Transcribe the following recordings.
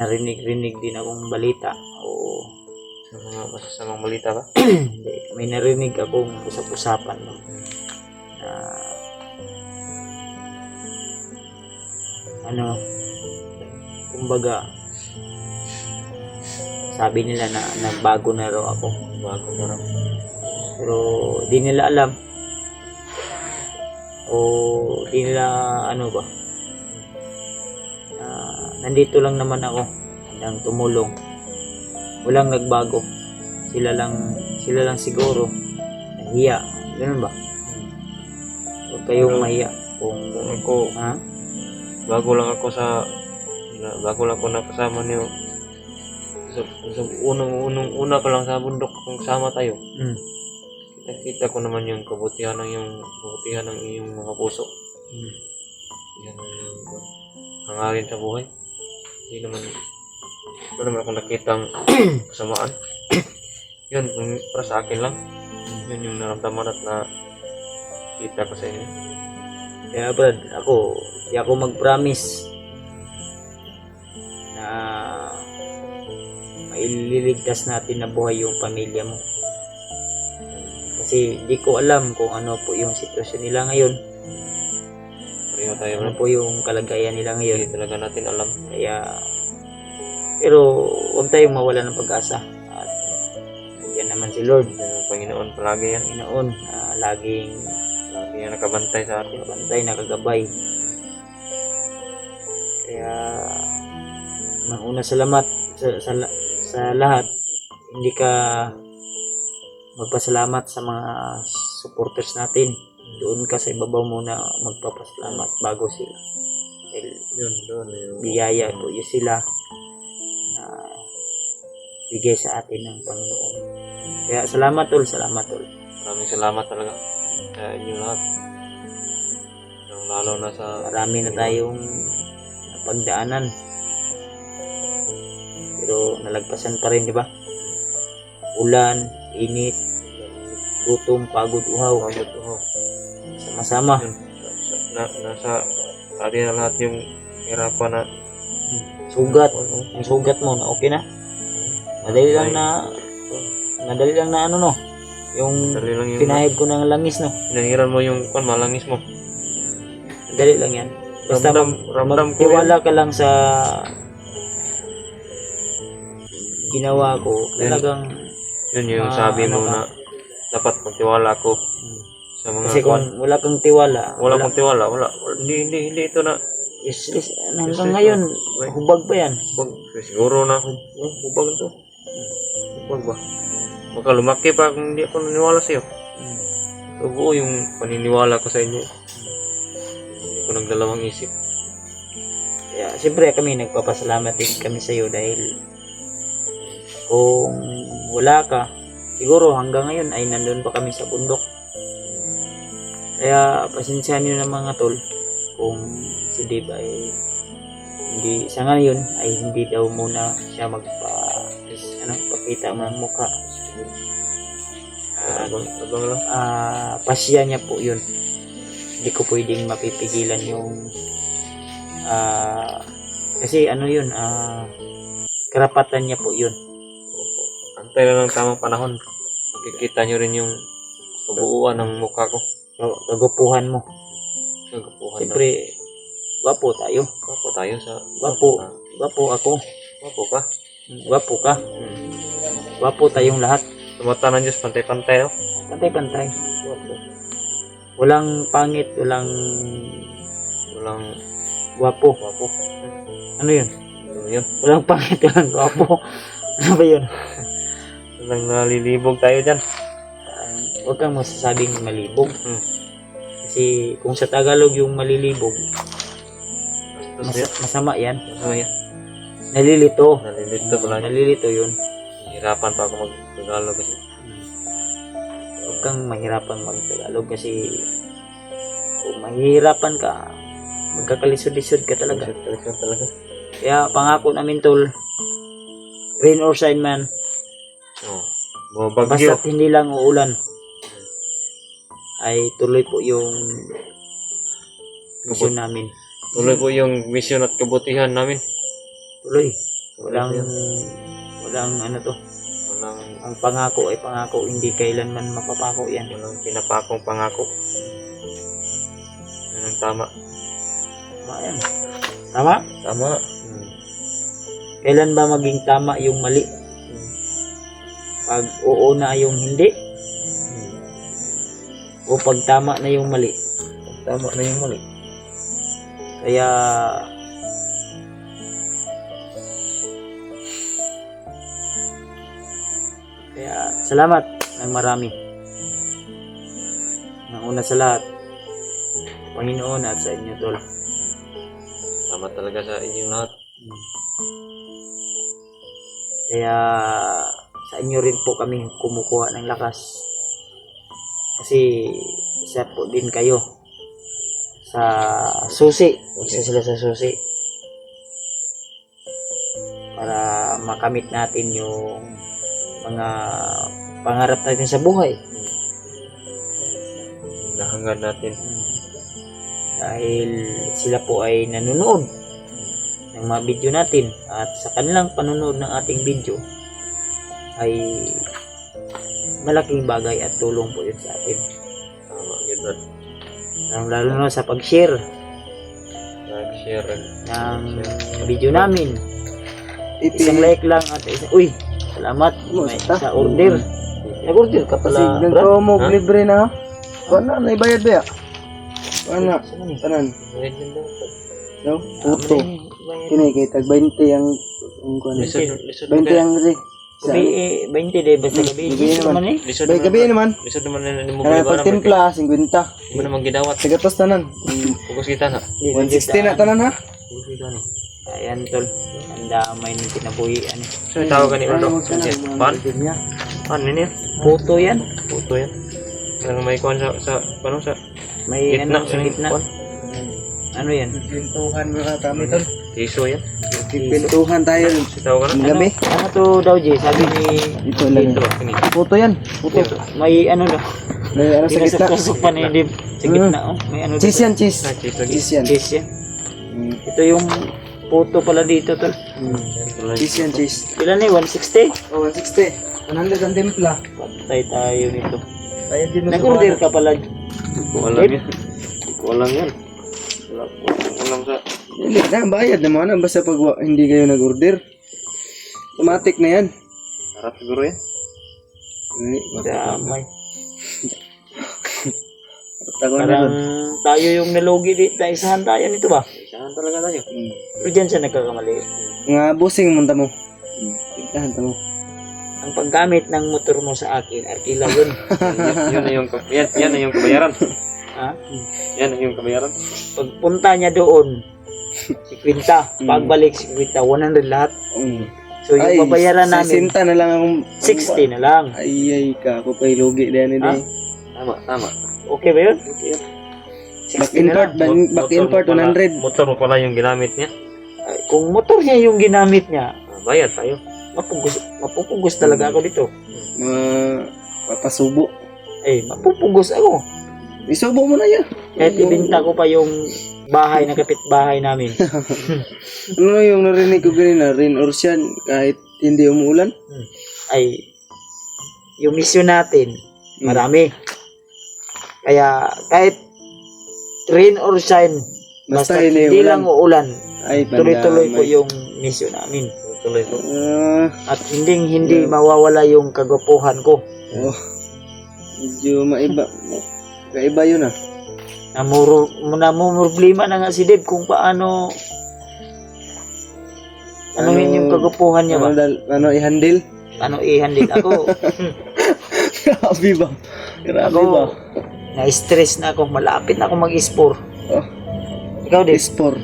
narinig-rinig din akong balita o Sa mga masasamang balita ba? hindi, may narinig akong usap-usapan no, na ano, kumbaga sabi nila na nagbago na raw ako, Bago mo rin. pero di nila alam o di nila ano ba, nandito lang naman ako nang tumulong, walang nagbago, sila lang siguro nahiya, ganun ba? Huwag kayong mahiya kung Ako, ha? bago lang ako nakasama niyo. So, una pa lang sa bundok kung sama tayo. Kita ko naman yung kabutihan ng iyong mga puso. Yan ang hangarin sa buhay. Wala naman akong nakitang kasamaan. Yun, para sa akin lang. Yun yung naramdaman at na kita ko sa inyo. Kaya Brad, di ako mag-promise na maililigtas natin na buhay yung pamilya mo. Kasi di ko alam kung ano po yung sitwasyon nila ngayon, Pareho tayo ano man. po yung kalagayan nila Hindi ngayon. talaga natin alam. Kaya, pero huwag tayong mawala ng pag-asa. At yan naman si Lord, Yan ang Panginoon palagi yan. Panginoon, na laging Lagi yan nakabantay sa atin. bantay, nakagabay. Kaya, una salamat sa lahat. Hindi ka magpasalamat sa mga supporters natin. Doon ka sa ibabaw muna magpapasalamat bago sila. Dahil Yun, doon. biyaya po yun sila na bigay sa atin ng Panginoon. Kaya salamat tol. Maraming salamat talaga sa inyo lahat. Lalo na sa Marami na tayong napagdaanan. Pero nalagpasan pa rin, di ba? Ulan, init, gutom, pagod, uhaw. Sama-sama. Yun, nasa atin na lahat yung hirapan na Sugat. ano. Yung sugat mo na okay na. Madali lang na ano no. Yung Dali lang yung pinahid ko ng langis no. pinahiran mo yung malangis mo. Madali lang yan. Basta Ramdam ko magtiwala ka lang sa ginawa ko. Talagang Yun yung sabi mo ano ka? na dapat magtiwala ako sa mga kasi kung wala kang tiwala, wala akong tiwala, wala. Hindi ito na hanggang ngayon, hubag pa yan. hubag. Siguro na hubag to. Hubag ba? Baka lumaki pa kung hindi ako naniwala sa'yo. So, buo yung paniniwala ko sa inyo. Hindi ko nagdalawang isip. Kaya siyempre kami nagpapasalamat din kami sa iyo dahil kung wala ka, siguro hanggang ngayon ay nandun pa kami sa bundok. Kaya pasensyahan niyo na mga tol kung si Dave ay hindi sa ngayon ay hindi daw muna siya pakita ng mukha. Abang lang. Pasya niya po yun. Hindi ko pwedeng mapipigilan yung kasi ano yun, karapatan niya po yun. Antay lang ng tamang panahon. Makikita nyo rin yung kabuuan ng mukha ko. Kagupuhan mo. Kagupuhan na. Siyempre gwapo tayo, Wapo tayo sa... gwapo ako, Wapo ka. gwapo ka, gwapo tayong lahat, Sa mata ng Diyos, pantay-pantay, no? pantay-pantay. Walang pangit, walang gwapo. Wapo. Ano yun? Ano yun? Walang pangit, walang gwapo. Ano ba yun? Walang nalilibog tayo dyan. Huwag kang masasabing malibog. Hmm. Kasi kung sa Tagalog yung malilibog, Tapos yun. masama yan. Ano yan? Nalilito. Nalilito pala. Nalilito yun. Hirapan pa ako mag-Tagalog kasi. Huwag kang mahirapan mag-Tagalog kasi kung mahihirapan ka, magkakalisod-lisod ka talaga. Talaga. Kaya pangako namin tol, rain or shine man, Oh. Bumabagyo. basta't hindi lang uulan, ay tuloy po yung misyon namin. Tuloy po yung misyon at kabutihan namin. Tuloy. Walang ano to. Walang, Ang pangako ay pangako, hindi kailanman mapapako yan. walang pinapakong pangako. Yan ang tama. Tama yan. Tama? Tama. Kailan ba maging tama yung mali? Pag oo na yung hindi? O pag tama na yung mali? Tama na yung mali. Kaya salamat ng marami. Nang una sa lahat, Panginoon at sa inyo tol. Tama talaga sa inyong lahat. Kaya sa inyo rin po kami kumukuha ng lakas. Kasi isa po din kayo sa susi. Isa sila sa susi. Para makamit natin yung mga pangarap natin sa buhay. Nahangad natin. Dahil sila po ay nanonood ng mga video natin at sa kanilang panonood ng ating video ay malaking bagay at tulong po yun sa atin. Tama, yun Brad. Lalo na sa pag-share Nag-share. ng video namin. Isang like lang at uy, salamat may sa order. Nag-order ka Kasi pala, nang Brad. mo libre na. Kuana na ibayad ba ya? Kuana, tanan. Wait din daw. No, puto. Kini kay tag 20 ang kuana. Lisod 20 ang ri. Gabi 20 de basta gabi. Gabi Gabi naman eh. Lisod Bay gabi naman. Lisod naman na mo Kana ba pag timpla 50. Hindi mo naman gidawat. Tagatos tanan. Focus kita na. 160 na tanan ha. Ayan tol. Ang damay ng kinabuhian. So tawag ni Undo. Pan? niya. Pan ini. Puto yan. Puto yan. Ano may kuan sa ano sa May gitna ano sa gitna. kuan? Ano yan? Pintuhan mo ka kami tol. Tiso yan. Pintuhan tayo. Si tawag na. Gabi. Ano to daw Jay? Sabi ni Ito lang. Ito ini. Puto yan. Puto. may ano daw. May ano sa gitna. Pinasok pa ni Dib. Sa gitna oh. May ano Cheese yan, cheese. Ah, tiso lagi. Cheese yan. Cheese yan. Ito yung puto pala dito tol. Cheese yan, cheese. Ilan eh? 160? Oh, 160. 100 ang timpla. Patay tayo nito. Kaya din mo sa Nag-order ka pala. Wala yan. Wala yan. Wala sa Hindi na, bayad naman. Basta pag hindi kayo nag-order. Automatic na yan. harap siguro yan. Damay. Tago na Parang doon. tayo yung nalugi dito. Isahan tayo nito ba? Saan talaga tayo? Pero dyan siya nagkakamali. Nga busing munta mo. Tigtahan ta mo. Ang paggamit ng motor mo sa akin, arkila yun. Yan na yung yan na yung kabayaran. Ha? Yan na yung kabayaran. Pagpunta niya doon, 50. Pagbalik, 50. 100 lahat. So yung babayaran namin, 60 na lang akong 60 na lang. ay ka ako pa ilugi din Ha? ni. Tama. Okay ba yun? Back 60 in na part, lang. back in part 100. Motor mo pala yung ginamit niya. Ay, kung motor niya yung ginamit niya, Bayad tayo. mapupugos talaga ako dito. Papasubo. Mapupugos ako. Isubo mo na yan. Kahit ibinta ko pa yung bahay na kapitbahay namin. Ano yung narinig ko kanina, rain or shine, kahit hindi umuulan? Ay, yung mission natin, marami. Kaya kahit rain or shine, basta hindi lang uulan, Ay, tuloy-tuloy po yung mission namin. Tuloy ko. At hindi mawawala yung kagwapuhan ko. Medyo maiba. Kaiba yun ah. Namumroblema na nga si Deb kung paano yun yung kagwapuhan niya ba? Ano i-handle? Ano i-handle ako? Grabe ba? Grabe Ako, ba? na-stress na ako. Malapit na ako mag-spore. Oh, Ikaw, Deb? S4.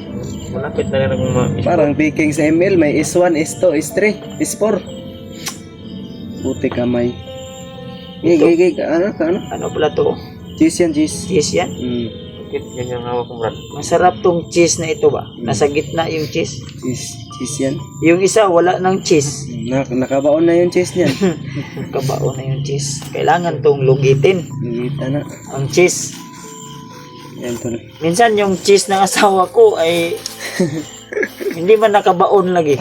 Malapit na rin akong Parang picking sa ML, may S1, S2, S3, S4. Buti kamay. Gigay, ano? Ano pala to? Cheese yan, cheese. Cheese yan? Bakit ganyan hawak kong brad? Masarap tong cheese na ito ba? Nasa gitna yung cheese. Cheese yan. Yung isa wala ng cheese. Nakabaon na yung cheese niyan. Kabao na yung cheese. Kailangan tong lugitin. Ngita na. Ang cheese. Yan to. Minsan yung cheese ng asawa ko ay Hindi man nakabaon lagi.